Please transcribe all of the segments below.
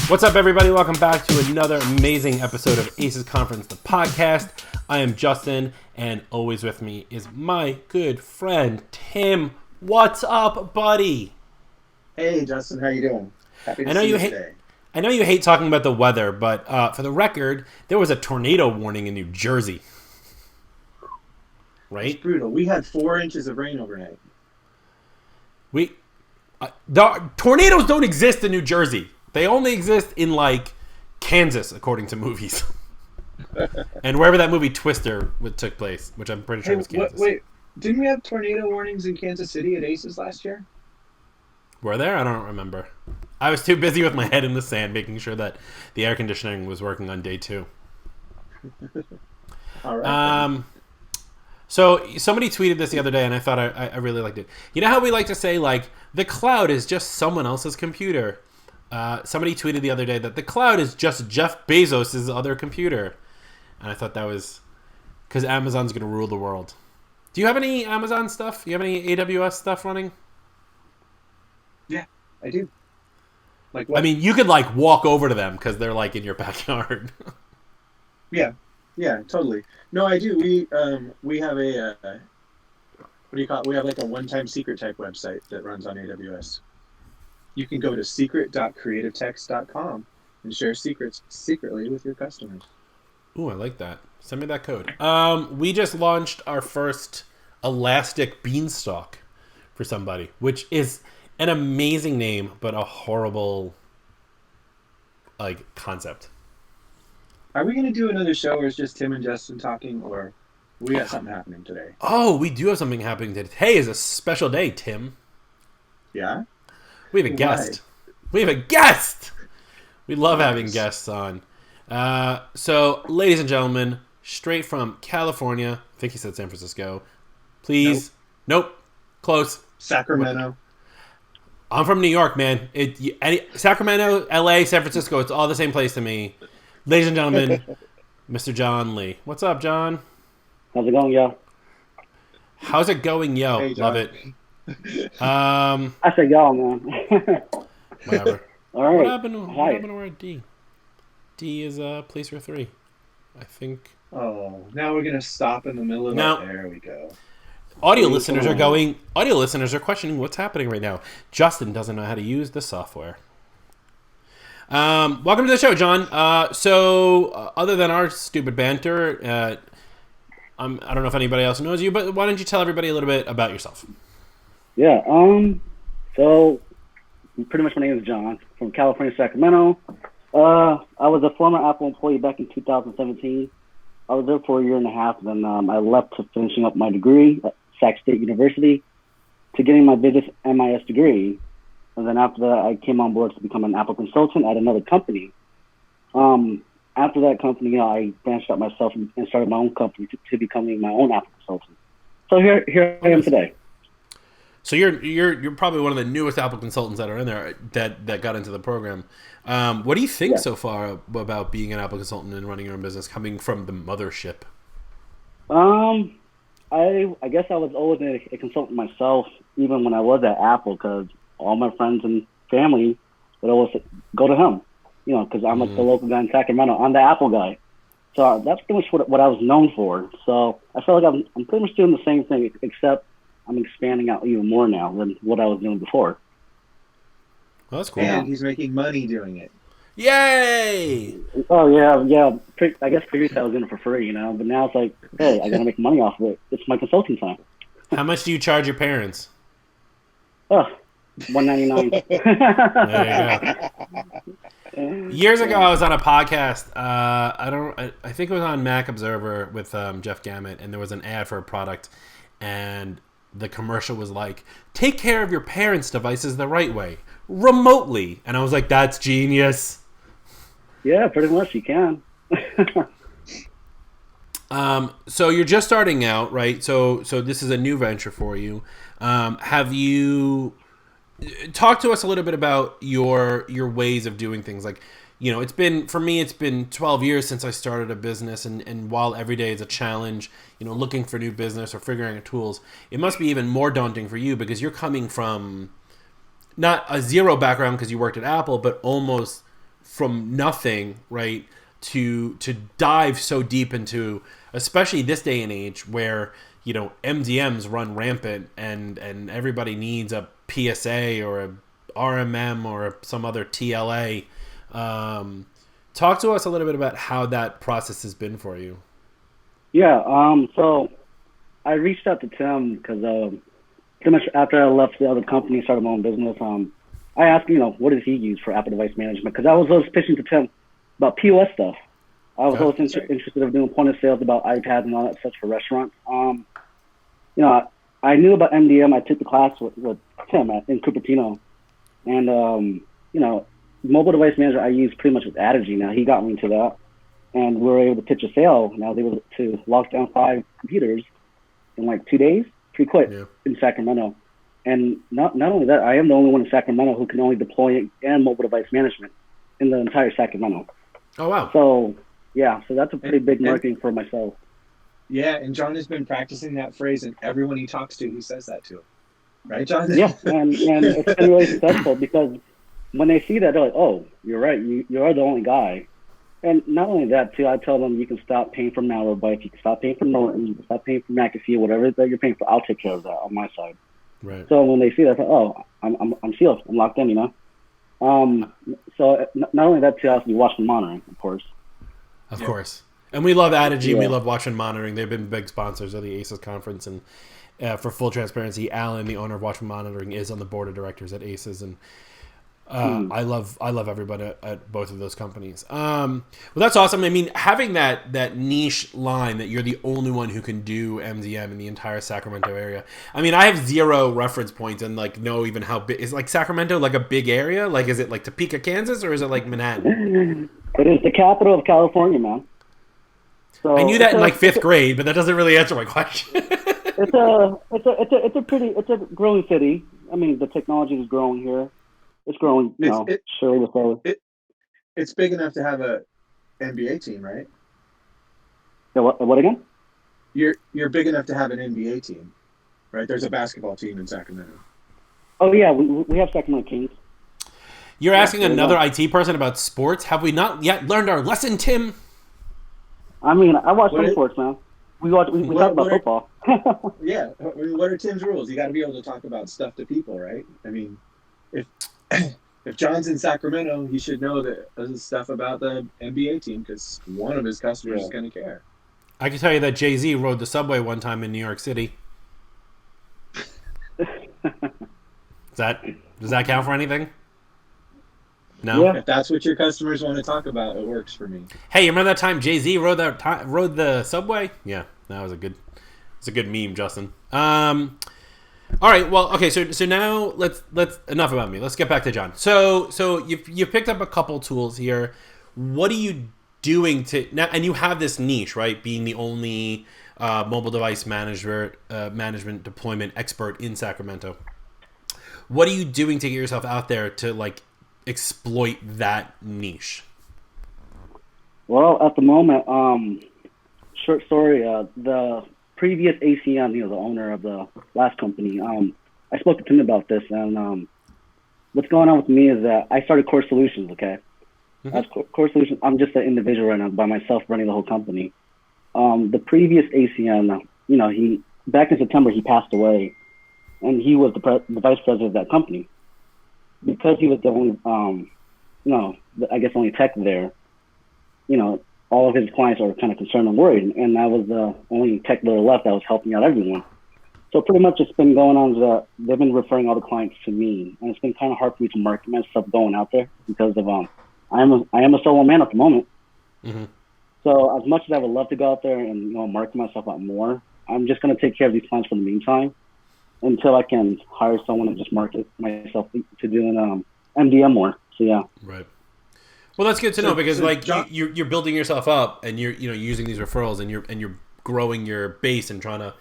What's up, everybody? Welcome back to another amazing episode of ACES Conference, the podcast. I am Justin, and always with me is my good friend, Tim. What's up, buddy? Hey, Justin. How you doing? Happy to see you today. I know you hate talking about the weather, but for the record, there was a tornado warning in New Jersey. Right? It's brutal. We had 4 inches of rain overnight. Tornadoes don't exist in New Jersey. They only exist in, like, Kansas, according to movies. And wherever that movie Twister took place, which I'm pretty sure was Kansas. Wait, didn't we have tornado warnings in Kansas City at ACES last year? Were there? I don't remember. I was too busy with my head in the sand making sure that the air conditioning was working on day 2. All right. So somebody tweeted this the other day, and I thought I really liked it. You know how we like to say, like, the cloud is just someone else's computer? Somebody tweeted the other day that the cloud is just Jeff Bezos' other computer. And I thought that was because Amazon's going to rule the world. Do you have any Amazon stuff? Do you have any AWS stuff running? Yeah, I do. Like what? I mean, you could, like, walk over to them because they're, like, in your backyard. Yeah, totally. No, I do. We have a what do you call it? We have like a one-time secret type website that runs on AWS. You can go to secret.creativetext.com and share secrets secretly with your customers. Ooh, I like that. Send me that code. We just launched our first Elastic Beanstalk for somebody, which is an amazing name, but a horrible, like, concept. Are we going to do another show where it's just Tim and Justin talking, or we got something happening today? Oh, we do have something happening today. Today is a special day, Tim. Yeah? We have a guest. We have a guest! We love having guests on. So, ladies and gentlemen, straight from California, I think he said San Francisco. Please. Nope. Close. Sacramento. I'm from New York, man. Sacramento, LA, San Francisco, it's all the same place to me. Ladies and gentlemen, Mr. John Lee. What's up, John? How's it going, yo? How's it going, yo? Hey, Love it. I said y'all, man. Whatever. All right. What happened to our D? D is place for 3, I think. Oh, now we're going to stop in the middle of Now, that. There we go. Audio listeners are questioning what's happening right now. Justin doesn't know how to use the software. Welcome to the show, John. Other than our stupid banter, I don't know if anybody else knows you, but why don't you tell everybody a little bit about yourself? Yeah, so pretty much my name is John from California, Sacramento. I was a former Apple employee back in 2017. I was there for a year and a half, then I left to finishing up my degree at Sac State University to getting my business MIS degree. And then after that, I came on board to become an Apple consultant at another company. After that company, I branched out myself and started my own company to becoming my own Apple consultant. So here I am today. So you're probably one of the newest Apple consultants that are in there that got into the program. What do you think so far about being an Apple consultant and running your own business, coming from the mothership? I guess I was always a consultant myself, even when I was at Apple, because all my friends and family would always go to him, because I'm like the local guy in Sacramento. I'm the Apple guy. So that's pretty much what I was known for. So I feel like I'm pretty much doing the same thing, except I'm expanding out even more now than what I was doing before. Well, that's cool. And he's making money doing it. Yay! Oh, yeah. I guess previously I was doing it for free, but now it's like, hey, I got to make money off of it. It's my consulting time. How much do you charge your parents? Oh, $199. There you go. Years ago, I was on a podcast. I think it was on Mac Observer with Jeff Gamet, and there was an ad for a product, and the commercial was like, "Take care of your parents' devices the right way, remotely." And I was like, "That's genius." Yeah, pretty much you can. So you're just starting out, right? So this is a new venture for you. Have you talk to us a little bit about your ways of doing things? Like, it's been 12 years since I started a business, and while every day is a challenge, looking for new business or figuring out tools, it must be even more daunting for you because you're coming from not a zero background because you worked at Apple, but almost from nothing, right, to dive so deep into, especially this day and age where, you know, MDMs run rampant and everybody needs a PSA or a RMM or some other TLA. Talk to us a little bit about how that process has been for you. Yeah. So I reached out to Tim because pretty much after I left the other company, started my own business. I asked, you know, what does he use for Apple device management? Because I was always pitching to Tim about POS stuff. I was always interested in doing point of sales about iPads and all that such for restaurants. You know, I knew about MDM. I took the class with Tim in Cupertino. And, you know, mobile device manager I use pretty much with Addergy now. He got me into that. And we were able to pitch a sale. And I was able to lock down 5 computers in like 2 days, pretty quick, in Sacramento. And not only that, I am the only one in Sacramento who can only deploy and mobile device management in the entire Sacramento. Oh, wow. So, yeah, so that's a pretty big marketing for myself. Yeah, and John has been practicing that phrase, and everyone he talks to, he says that to. Right, John? Yeah, and it's been really successful because when they see that, they're like, oh, you're right, you are the only guy. And not only that, too, I tell them you can stop paying for Malwarebytes, you can stop paying for Norton, you can stop paying for McAfee, whatever that you're paying for, I'll take care of that on my side. Right. So when they see that, oh, I'm sealed, I'm locked in, you know. So not only that, too, I also do watch and monitoring, of course. Of course. And we love Addergy. We love Watch and Monitoring. They've been big sponsors of the ACES conference. And for full transparency, Alan, the owner of Watch and Monitoring, is on the board of directors at ACES. And I love everybody at both of those companies. Well, that's awesome. I mean, having that niche line that you're the only one who can do MDM in the entire Sacramento area. I mean, I have 0 reference points and like know even how big is like Sacramento, like a big area. Like, is it like Topeka, Kansas, or is it like Manhattan? It is the capital of California, man. So I knew that in like 5th grade, but that doesn't really answer my question. It's a growing city. I mean, the technology is growing here. It's growing, It's big enough to have a NBA team, right? Yeah, what again? You're big enough to have an NBA team, right? There's a basketball team in Sacramento. Oh yeah, we have Sacramento Kings. You're asking another IT person about sports. Have we not yet learned our lesson, Tim? I mean, I watch some sports, man. We talk about football. Yeah, I mean, what are Tim's rules? You got to be able to talk about stuff to people, right? I mean, if John's in Sacramento, he should know that there's stuff about the NBA team because one of his customers is going to care. I can tell you that Jay-Z rode the subway one time in New York City. Does that count for anything? No. Yeah. If that's what your customers want to talk about, it works for me. Hey, you remember that time Jay-Z rode the subway? Yeah, that was a good meme, Justin. All right, well, okay, so now let's enough about me. Let's get back to John. So you picked up a couple tools here. What are you doing to now? And you have this niche, right? Being the only mobile device management deployment expert in Sacramento. What are you doing to get yourself out there to like exploit that niche? Well, at the moment, short story, the previous ACN, the owner of the last company, I spoke to him about this, and what's going on with me is that I started Core Solutions, okay? Mm-hmm. As Core Solutions, I'm just an individual right now by myself running the whole company. The previous ACN, he back in September, he passed away, and he was the vice president of that company. Because he was the only, I guess only tech there, all of his clients are kind of concerned and worried, and I was the only tech leader left that was helping out everyone. So pretty much it's been going on that they've been referring all the clients to me, and it's been kind of hard for me to market myself going out there because of I am a solo man at the moment. Mm-hmm. So as much as I would love to go out there and market myself out more, I'm just going to take care of these clients for the meantime until I can hire someone and just market myself to doing MDM more. So yeah. Right. Well, that's good to know because you're building yourself up and you're using these referrals and you're growing your base and trying to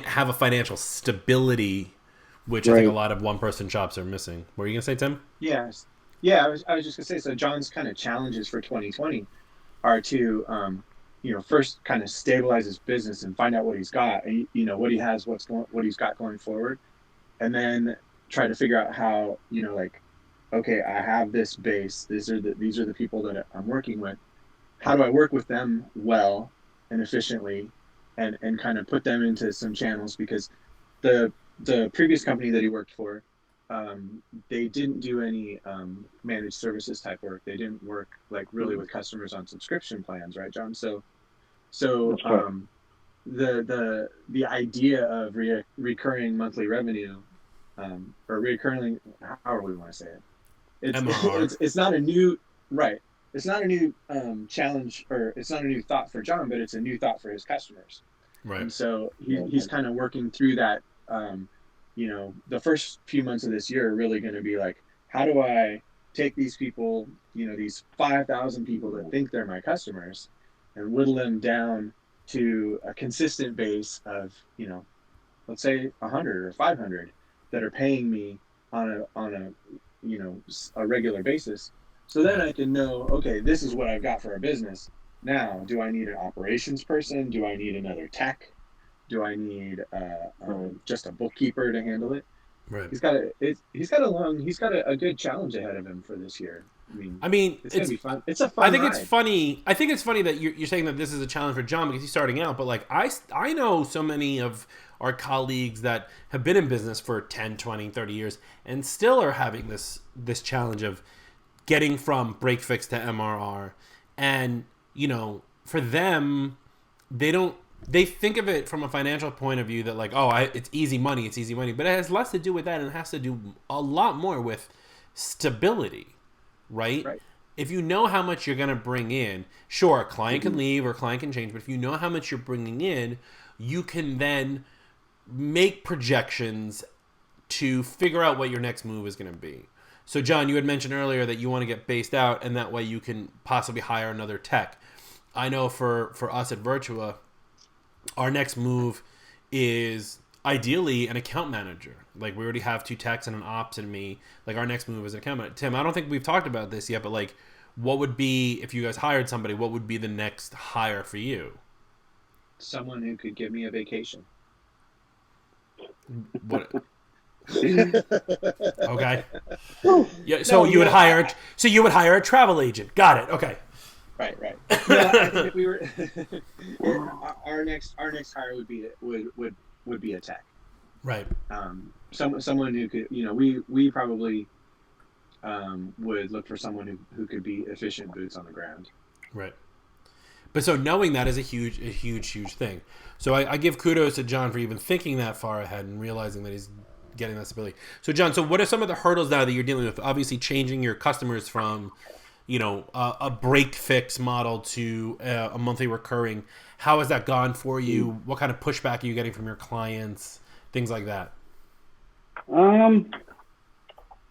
have a financial stability, which I think a lot of one-person shops are missing. What were you gonna say, Tim? Yes. Yeah, I was just gonna say. So John's kind of challenges for 2020 are to first kind of stabilize his business and find out what he's got and what he has, what he's got going forward, and then try to figure out how okay, I have this base. These are the people that I'm working with. How do I work with them well and efficiently, and kind of put them into some channels? Because the the previous company that he worked for, they didn't do any managed services type work. They didn't work like really with customers on subscription plans, right, John? So That's correct. the idea of recurring monthly revenue, or recurring, however we want to say it, it's MRR. it's not a new, right. It's not a new challenge, or it's not a new thought for John, but it's a new thought for his customers. Right. And so Yeah, he's kind of working through that. The first few months of this year are really going to be like, how do I take these people, these 5,000 people that think they're my customers, and whittle them down to a consistent base of, let's say 100 or 500 that are paying me on a regular basis. So then Right. I can know, okay, this is what I've got for a business. Now, do I need an operations person? Do I need another tech? Do I need right. just a bookkeeper to handle it? Right. He's got a good challenge ahead of him for this year. I mean, I mean, it's gonna be fun. It's a I fun think it's ride. funny. I think it's funny that you're saying that this is a challenge for John because he's starting out. But like I know so many of our colleagues that have been in business for 10, 20, 30 years and still are having this challenge of getting from break fix to MRR. And for them, they don't they think of it from a financial point of view that like, oh, it's easy money, it's easy money. But it has less to do with that and it has to do a lot more with stability, right? Right. If you know how much you're going to bring in, sure, a client can Mm-hmm. leave or a client can change, but if you know how much you're bringing in, you can then make projections to figure out what your next move is going to be. So, John, you had mentioned earlier that you want to get based out, and that way you can possibly hire another tech. I know for us at Virtua, our next move is ideally an account manager. Like we already have two techs and an ops and me. Like our next move is an account manager. Tim, I don't think we've talked about this yet, but like, what would be if you guys hired somebody? What would be the next hire for you? Someone who could give me a vacation. What? No, Okay. Woo. Yeah. So you would hire. So you would hire a travel agent. Got it. Okay. right, right. No, I think if we were, our next hire would be a tech. Right. Someone who could, we probably would look for someone who could be efficient boots on the ground. Right. But so knowing that is a huge thing. So I give kudos to John for even thinking that far ahead and realizing that he's getting that stability. So John, so what are some of the hurdles now that you're dealing with? Obviously, changing your customers from, a break fix model to a monthly recurring. How has that gone for you? What kind of pushback are you getting from your clients? Things like that. Um,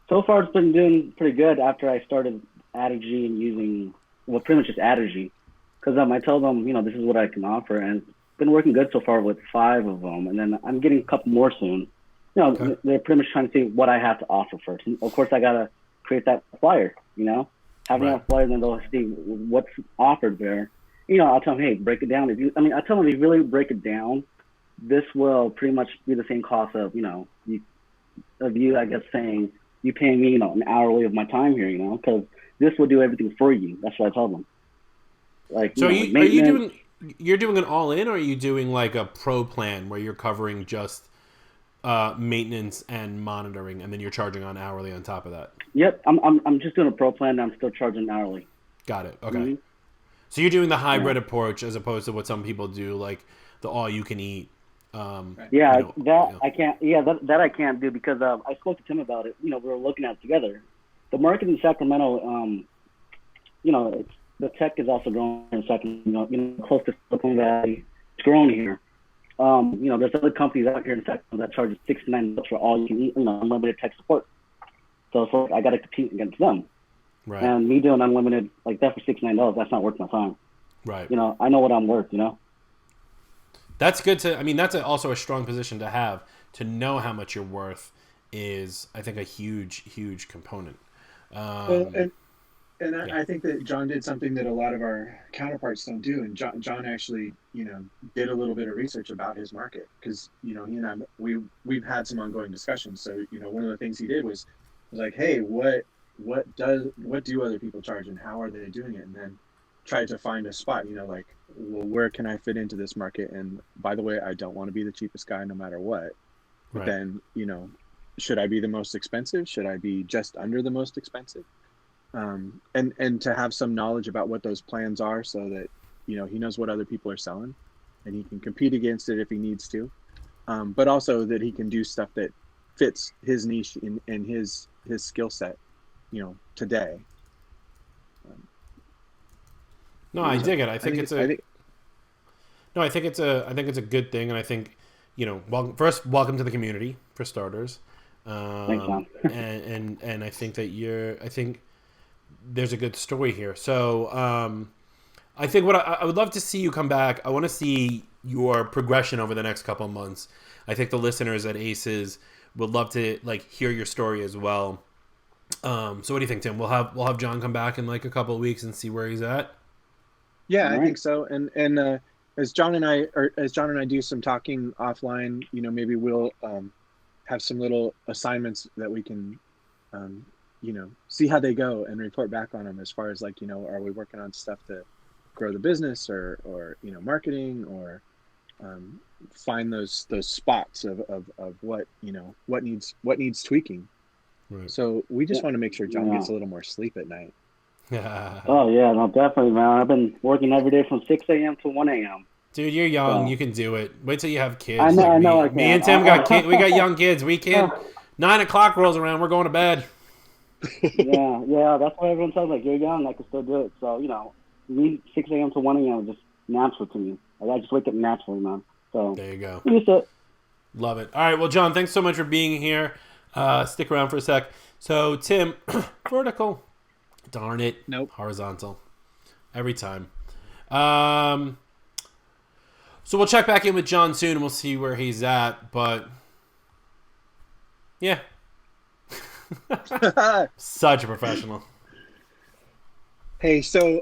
so far it's been doing pretty good after I started Addergy and using, well, pretty much just Addergy. Because I told them, this is what I can offer, and it's been working good so far with 5 of them, and then I'm getting a couple more soon. Okay. They're pretty much trying to see what I have to offer first. And of course, I gotta create that flyer. Having Right. that flyer, then they'll see what's offered there. I'll tell them, hey, break it down. I tell them if you really break it down, this will pretty much be the same cost of you, I guess, saying you paying me, an hourly of my time here, because this will do everything for you. That's what I tell them. Like, So are you maintenance. doing you're doing an all in, or are you doing like a pro plan where you're covering just maintenance and monitoring, and then you're charging on hourly on top of that? Yep, I'm just doing a pro plan. I'm still charging hourly. Got it. Okay. Mm-hmm. So you're doing the Yeah, hybrid approach as opposed to what some people do, like the all you can eat. Right. yeah, You know, that you know. I can't. Yeah, that I can't do because I spoke to Tim about it. We were looking at it together. The market in Sacramento, the tech is also growing in Sacramento. Close to Silicon Valley, it's growing here. There's other companies out here in Sacramento that charge $69 for all you can eat, unlimited tech support. So it's like I got to compete against them. Right. And me doing unlimited like that for $69, that's not worth my time. Right. I know what I'm worth. That's good to. I mean, that's also a strong position to have. To know how much you're worth is, I think, a huge component. Well, and Yeah. I think that John did something that a lot of our counterparts don't do, and John actually, did a little bit of research about his market, because he and I we've had some ongoing discussions. So one of the things he did was like, hey, what do other people charge and how are they doing it, and then try to find a spot. Like, well, where can I fit into this market? And by the way, I don't want to be the cheapest guy no matter what. But Right. then, should I be the most expensive? Should I be just under the most expensive? And to have some knowledge about what those plans are, so that he knows what other people are selling, and he can compete against it if he needs to. But also that he can do stuff that fits his niche and his skill set, today. No, I dig it. I think it's a good thing, and I think welcome to the community for starters. Thanks, John. and I think that I think there's a good story here. So I think what I would love to see you come back. I want to see your progression over the next couple of months. I think the listeners at ACES would love to hear your story as well. So what do you think, Tim? We'll have John come back in a couple of weeks and see where he's at. Yeah, I think so. And as John and I do some talking offline, maybe we'll have some little assignments that we can, see how they go and report back on them, as far as are we working on stuff to grow the business or marketing, or find those spots of what needs tweaking. Right. So we just want to make sure John gets a little more sleep at night. Oh yeah, no, definitely, man. I've been working every day from 6 a.m. to 1 a.m. Dude, you're young. You can do it. Wait till you have kids. I know. Me and Tim got kids. We got young kids. We can't. 9 o'clock rolls around. We're going to bed. Yeah. That's why everyone tells me, you're young. I can still do it. So me 6 a.m. to 1 a.m. is just natural to me. I just wake up naturally, man. So there you go. Just it. Love it. All right. Well, John, thanks so much for being here. Stick around for a sec. So, Tim, vertical. Darn it. Nope. Horizontal. Every time. So we'll check back in with John soon and we'll see where he's at. But yeah. Such a professional. Hey, so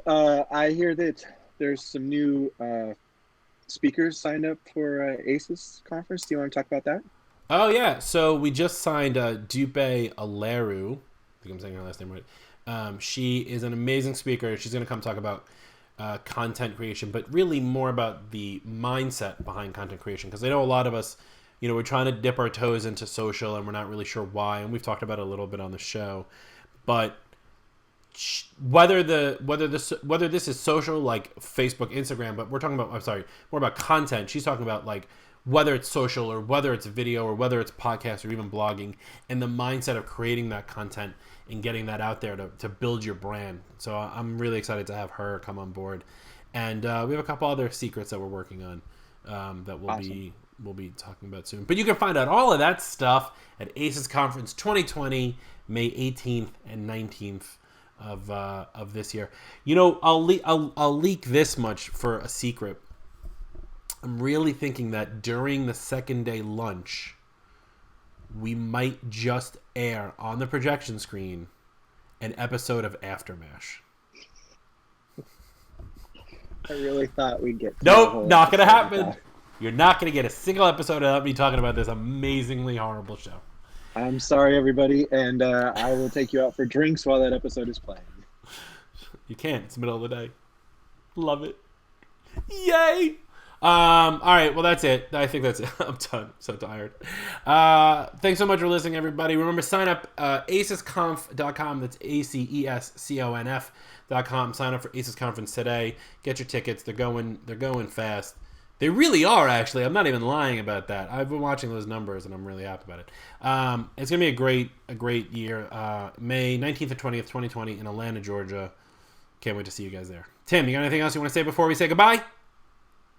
I hear that there's some new speakers signed up for ACES conference. Do you want to talk about that? Oh, yeah. So we just signed Dupe Aleru. I think I'm saying her last name right. She is an amazing speaker. She's going to come talk about content creation, but really more about the mindset behind content creation. Because I know a lot of us, we're trying to dip our toes into social and we're not really sure why. And we've talked about it a little bit on the show. But whether this is social, like Facebook, Instagram, but we're talking about, more about content. She's talking about whether it's social or whether it's video or whether it's podcast or even blogging, and the mindset of creating that content and getting that out there to build your brand. So I'm really excited to have her come on board. And we have a couple other secrets that we're working on that we'll be talking about soon. But you can find out all of that stuff at ACES Conference 2020, May 18th and 19th of this year. I'll leak this much for a secret. I'm really thinking that during the second day lunch, we might just air on the projection screen an episode of Aftermash. I really thought we'd get... Nope, not going to happen. You're not going to get a single episode of me talking about this amazingly horrible show. I'm sorry, everybody, and I will take you out for drinks while that episode is playing. You can't. It's the middle of the day. Love it. Yay! All right, well, that's it. I think that's it. I'm done. I'm so tired. Thanks so much for listening, everybody. Remember, sign up acesconf.com. That's ACESCONF.com. Sign up for ACES Conference today. Get your tickets. They're going fast. They really are, actually. I'm not even lying about that. I've been watching those numbers, and I'm really happy about it. It's going to be a great year. May 19th and 20th, 2020 in Atlanta, Georgia. Can't wait to see you guys there. Tim, you got anything else you want to say before we say goodbye?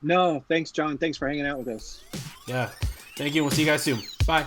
No, thanks, John. Thanks for hanging out with us. Yeah. Thank you. We'll see you guys soon. Bye.